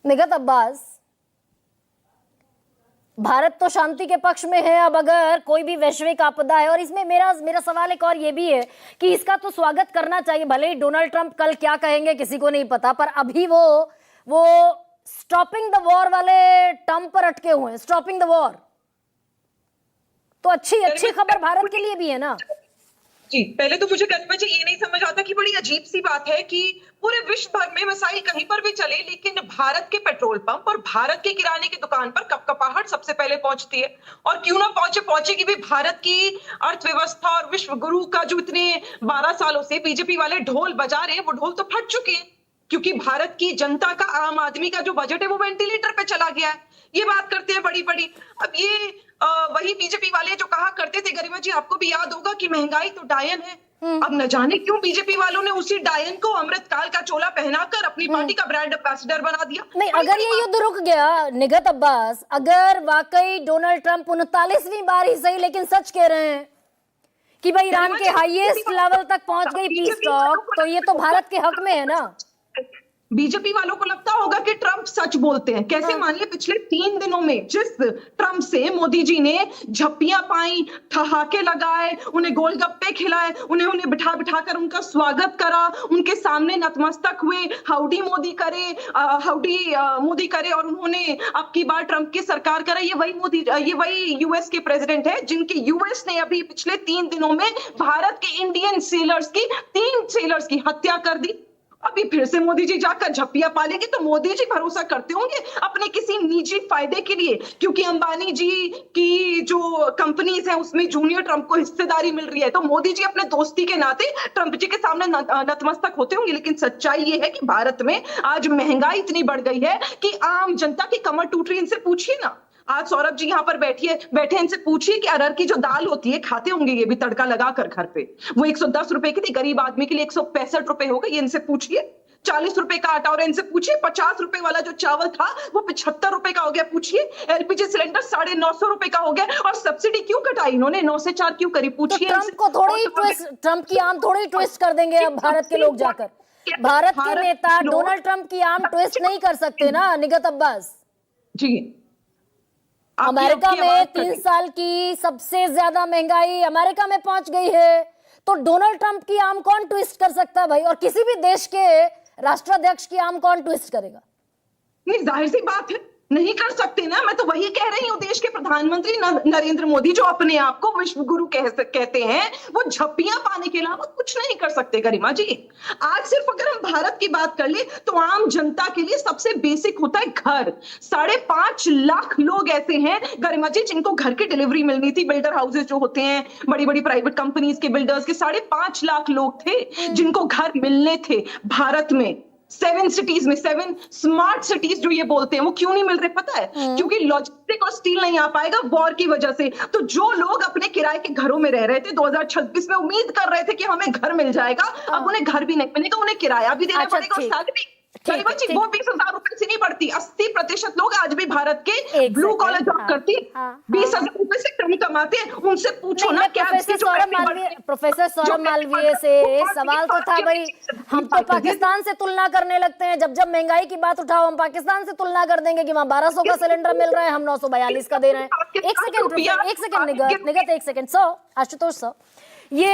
निगत अब्बास, भारत तो शांति के पक्ष में है। अब अगर कोई भी वैश्विक आपदा है, और इसमें मेरा सवाल एक और ये भी है कि इसका तो स्वागत करना चाहिए, भले ही डोनाल्ड ट्रंप कल क्या कहेंगे किसी को नहीं पता, पर अभी वो स्टॉपिंग द वॉर वाले टर्म पर अटके हुए हैं, स्टॉपिंग द वॉर। तो अच्छी खबर भारत के लिए भी है ना। जी, पहले तो मुझे गरिमा जी ये नहीं समझ आता कि बड़ी अजीब सी बात है कि पूरे विश्व भर में मिसाइल कहीं पर भी चले, लेकिन भारत के पेट्रोल पंप और भारत के किराने की दुकान पर कपकपाहट सबसे पहले पहुंचती है। और क्यों ना पहुंचेगी भी, भारत की अर्थव्यवस्था और विश्व गुरु का जो इतने 12 सालों से बीजेपी वाले ढोल बजा रहे हैं, वो ढोल तो फट चुके हैं, क्योंकि भारत की जनता का, आम आदमी का जो बजट है वो वेंटिलेटर पे चला गया है। ये बात करते हैं बड़ी बड़ी। अब ये वही बीजेपी वाले जो कहा करते थे, गरिमा जी आपको भी याद होगा कि महंगाई तो डायन है। अब न जाने क्यों बीजेपी वालों ने उसी डायन को अमृतकाल का चोला पहनाकर अपनी पार्टी का ब्रांड एम्बेसडर बना दिया। नहीं, अगर ये युद्ध रुक गया निगत अब्बास, अगर वाकई डोनाल्ड ट्रंप 39वीं बार ही सही लेकिन सच कह रहे हैं कि भाई ईरान के हाईएस्ट लेवल तक पहुंच गई पीस टॉक, तो ये तो भारत के हक में है ना। बीजेपी वालों को लगता होगा कि ट्रंप सच बोलते हैं। कैसे मानिए, पिछले 3 दिनों में जिस ट्रंप से मोदी जी ने झप्पियां पाई, ठहाके लगाए, उन्हें गोलगप्पे खिलाए, उन्हें बिठा बिठाकर उनका स्वागत करा, उनके सामने नतमस्तक हुए, हाउडी मोदी करे, और उन्होंने अब की बार ट्रंप की सरकार करा। ये वही यूएस के प्रेसिडेंट है जिनके यूएस ने अभी पिछले 3 दिनों में भारत के इंडियन सेलर्स की 3 सेलर्स की हत्या कर दी। अभी फिर से मोदी जी जाकर झप्पियां पालेंगे, तो मोदी जी भरोसा करते होंगे अपने किसी निजी फायदे के लिए, क्योंकि अंबानी जी की जो कंपनीज हैं उसमें जूनियर ट्रंप को हिस्सेदारी मिल रही है, तो मोदी जी अपने दोस्ती के नाते ट्रंप जी के सामने नतमस्तक होते होंगे। लेकिन सच्चाई ये है कि भारत में आज महंगाई इतनी बढ़ गई है कि आम जनता की कमर टूट रही है। इनसे पूछिए ना, आज सौरभ जी यहाँ पर बैठे इनसे पूछिए कि अरहर की जो दाल होती है, खाते होंगे ये भी तड़का लगाकर घर पे, वो 110 रुपए की थी, गरीब आदमी के लिए 165 रुपए हो गई। इनसे पूछिए 40 रुपए का आटा, और इनसे पूछिए 50 रुपए वाला जो चावल था वो 75 रुपए का हो गया। पूछिए एलपीजी सिलेंडर 950 रुपए का हो गया। और सब्सिडी क्यों घटाई इन्होंने, 9 से 4 क्यों करी? पूछिए। तो ट्रंप की आम थोड़ी ट्विस्ट कर देंगे अब भारत के लोग जाकर। भारत के नेता डोनाल्ड ट्रंप की आम ट्विस्ट नहीं कर सकते ना निगत अब्बास जी। अमेरिका में 3 साल की सबसे ज्यादा महंगाई अमेरिका में पहुंच गई है, तो डोनाल्ड ट्रंप की आम कौन ट्विस्ट कर सकता है भाई? और किसी भी देश के राष्ट्राध्यक्ष की आम कौन ट्विस्ट करेगा? नहीं, जाहिर सी बात है, नहीं कर सकते ना। मैं तो वही कह रही हूँ, देश के प्रधानमंत्री नरेंद्र मोदी जो अपने आप को विश्व गुरु कहते हैं, वो झप्पियां पाने के अलावा कुछ नहीं कर सकते गरिमा जी। आज सिर्फ अगर हम भारत की बात कर ले तो आम जनता के लिए सबसे बेसिक होता है घर। 5.5 लाख लोग ऐसे हैं गरिमा जी जिनको घर की डिलीवरी मिलनी थी। बिल्डर हाउसेज जो होते हैं, बड़ी बड़ी प्राइवेट कंपनीज के बिल्डर्स के 5.5 लाख लोग थे जिनको घर मिलने थे भारत में। 7 सिटीज में, 7 स्मार्ट सिटीज जो ये बोलते हैं, वो क्यों नहीं मिल रहे पता है? क्योंकि लॉजिस्टिक और स्टील नहीं आ पाएगा वॉर की वजह से। तो जो लोग अपने किराए के घरों में रह रहे थे 2026 में, उम्मीद कर रहे थे कि हमें घर मिल जाएगा, अब उन्हें घर भी नहीं मिलेगा, उन्हें किराया भी देना पड़ेगा और सैलरी। वो 20,000 रुपए से नहीं बढ़ती। 80% लोग आज भी भारत के ब्लू कॉलर जॉब करती है, 20,000 रुपए से कम कमाते हैं। उनसे पूछो ना क्या। प्रोफेसर सौरभ मालवीय से सवाल तो था भाई, हम तो पाकिस्तान से तुलना करने लगते हैं, जब महंगाई की बात उठाओ हम पाकिस्तान से तुलना कर देंगे कि वहां 1200 का सिलेंडर मिल रहा है, हम 942 का दे रहे हैं। एक सेकंड निगत, एक सेकंड आशुतोष सर,